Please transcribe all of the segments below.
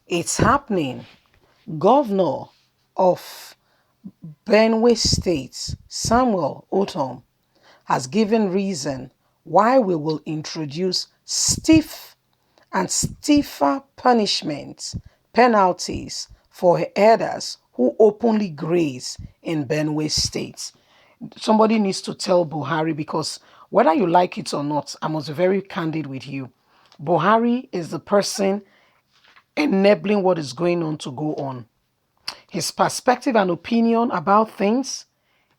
It's happening. Governor of Benue State, Samuel Otom, has given reason why we will introduce stiff and stiffer punishments, penalties for herders who openly graze in Benue State. Somebody needs to tell Buhari, because whether you like it or not, I must be very candid with you. Buhari is the person enabling what is going on to go on. His perspective and opinion about things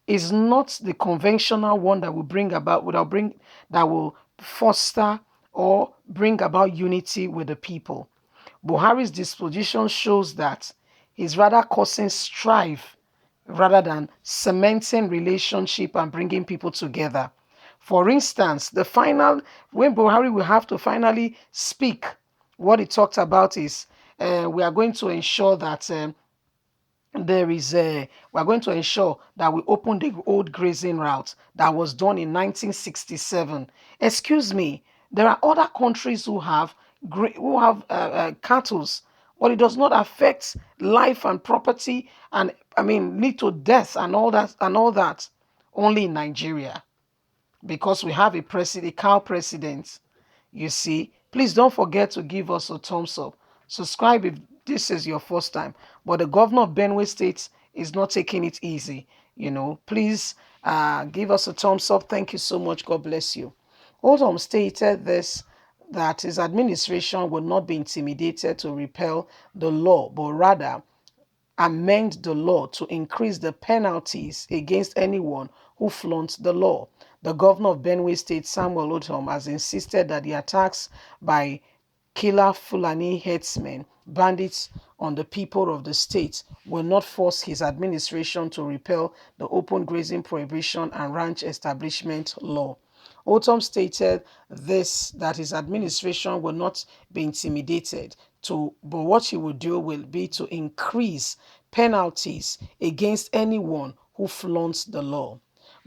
is not the conventional one that will that will foster or bring about unity with the people. Buhari's disposition shows that he's rather causing strife rather than cementing relationship and bringing people together. For instance, when Buhari will have to finally speak, what he talked about is we are going to ensure that we are going to ensure that we open the old grazing route that was done in 1967. Excuse me, there are other countries who have cattle, but it does not affect life and property, and I mean lead to death and all that. Only in Nigeria, because we have a cow president. You see, please don't forget to give us a thumbs up. Subscribe if this is your first time. But the governor of Benue State is not taking it easy. Please give us a thumbs up. Thank you so much. God bless you. Oldham stated this, that his administration will not be intimidated to repeal the law, but rather amend the law to increase the penalties against anyone who flaunts the law. The governor of Benue State, Samuel Otom, has insisted that the attacks by killer Fulani herdsmen, bandits on the people of the state, will not force his administration to repeal the open grazing prohibition and ranch establishment law. Otom stated this, that his administration will not be intimidated but what he will do will be to increase penalties against anyone who flaunts the law.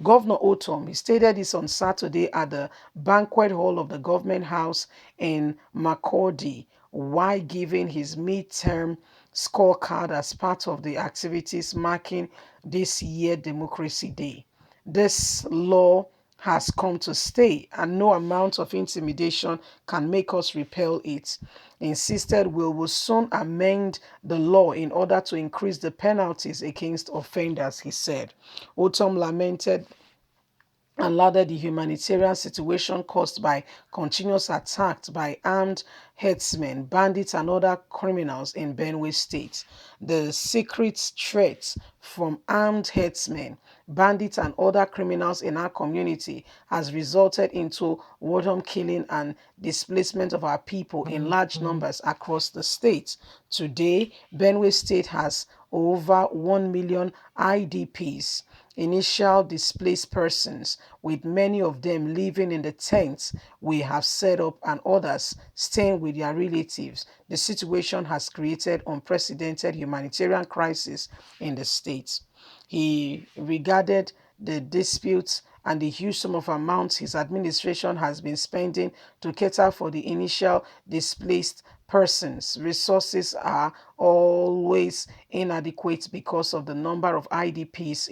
Governor Otom, he stated this on Saturday at the banquet hall of the government house in Makurdi, while giving his midterm scorecard as part of the activities marking this year Democracy Day. This law has come to stay, and no amount of intimidation can make us repel it. He insisted we will soon amend the law in order to increase the penalties against offenders, he said. Otom lamented and lauded the humanitarian situation caused by continuous attacks by armed herdsmen, bandits, and other criminals in Benue State. The secret threats from armed herdsmen, bandits, and other criminals in our community has resulted into random killing and displacement of our people in large numbers across the state. Today, Benue State has over 1 million IDPs, initial displaced persons, with many of them living in the tents we have set up and others staying with their relatives. The situation has created unprecedented humanitarian crisis in the state. He regarded the disputes and the huge sum of amounts his administration has been spending to cater for the initial displaced persons. Resources are always inadequate because of the number of IDPs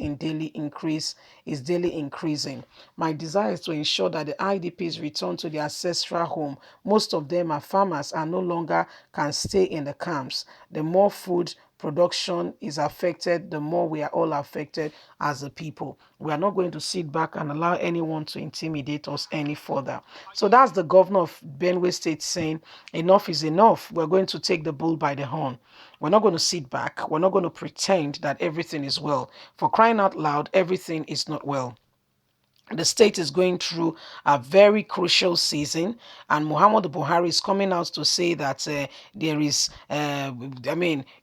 is daily increasing. My desire is to ensure that the IDPs return to their ancestral home. Most of them are farmers and no longer can stay in the camps. The more food production is affected, the more we are all affected as a people. We are not going to sit back and allow anyone to intimidate us any further. So that's the governor of Benue State saying enough is enough. We're going to take the bull by the horn. We're not going to sit back. We're not going to pretend that everything is well. For crying out loud, everything is not well. The state is going through a very crucial season, and Muhammad Buhari is coming out to say that there is,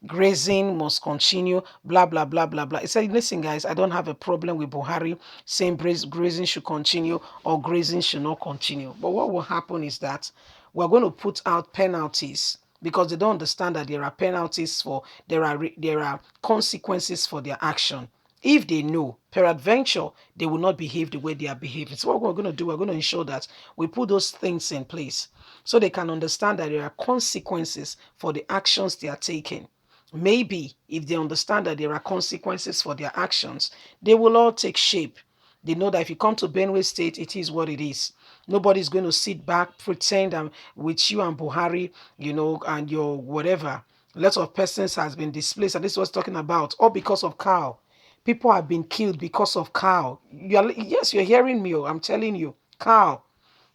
grazing must continue, blah, blah, blah, blah, blah. He said, listen, guys, I don't have a problem with Buhari saying grazing should continue or grazing should not continue. But what will happen is that we're going to put out penalties, because they don't understand that there are penalties there are consequences for their action. If they know, peradventure, they will not behave the way they are behaving. So what we're going to do, we're going to ensure that we put those things in place so they can understand that there are consequences for the actions they are taking. Maybe if they understand that there are consequences for their actions, they will all take shape. They know that if you come to Benue State, it is what it is. Nobody's going to sit back, pretend with you and Buhari, and your whatever. Lots of persons has been displaced, and this was talking about, all because of cow. People have been killed because of cow. Yes, you're hearing me. I'm telling you, cow.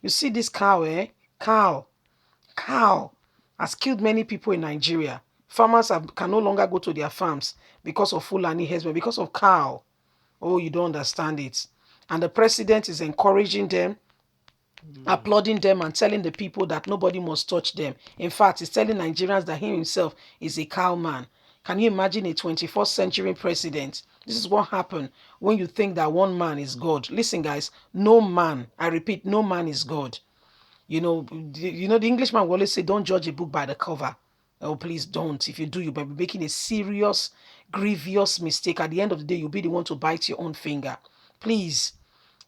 You see this cow, eh? Cow has killed many people in Nigeria. Farmers can no longer go to their farms because of Fulani herdsmen, because of cow. Oh, you don't understand it. And the president is encouraging them, applauding them, and telling the people that nobody must touch them. In fact, he's telling Nigerians that he himself is a cowman. Can you imagine a 21st century president? This is what happened when you think that one man is God. Listen, guys, no man, I repeat, no man is God. The Englishman will always say, don't judge a book by the cover. Oh, please don't. If you do, you'll be making a serious, grievous mistake. At the end of the day, you'll be the one to bite your own finger. Please.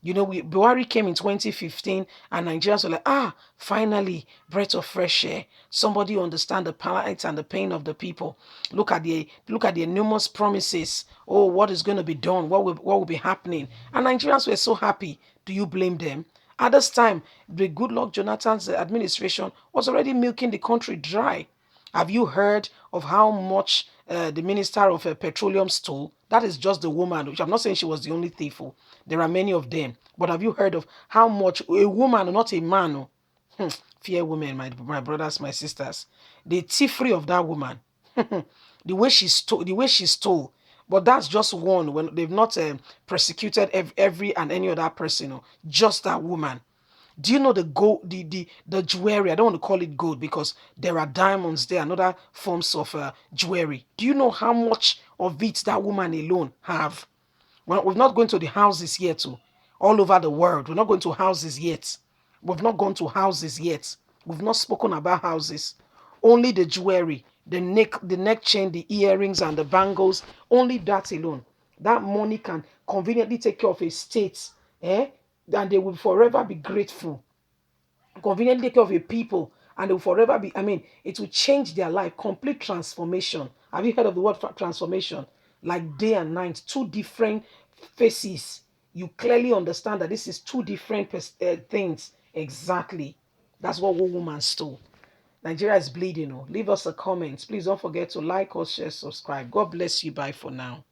Buhari came in 2015 and Nigerians were like, finally, breath of fresh air. Somebody who understand the plight and the pain of the people. Look at the enormous promises. Oh, what is going to be done? What will be happening? And Nigerians were so happy. Do you blame them? At this time, the Goodluck Jonathan's administration was already milking the country dry. Have you heard of how much the Minister of Petroleum stole? That is just the woman, which I'm not saying she was the only thief. Oh. There are many of them. But have you heard of how much a woman, not a man, fear women, my brothers, my sisters, the thievery of that woman, the way she stole. But that's just one when they've not persecuted every and any other person, just that woman. Do you know the gold, the jewelry? I don't want to call it gold because there are diamonds there and other forms of jewelry. Do you know how much of it that woman alone have? Well, we've not gone to the houses yet, too. All over the world. We're not going to houses yet. We've not gone to houses yet. We've not spoken about houses. Only the jewelry, the neck chain, the earrings, and the bangles. Only that alone. That money can conveniently take care of a state, and they will forever be grateful. Conveniently take care of a people, and they will forever be. I mean, it will change their life. Complete transformation. Have you heard of the word transformation? Like day and night, two different faces. You clearly understand that this is two different things. Exactly. That's what one woman stole. Nigeria is bleeding. Oh. Leave us a comment. Please don't forget to like us, share, subscribe. God bless you. Bye for now.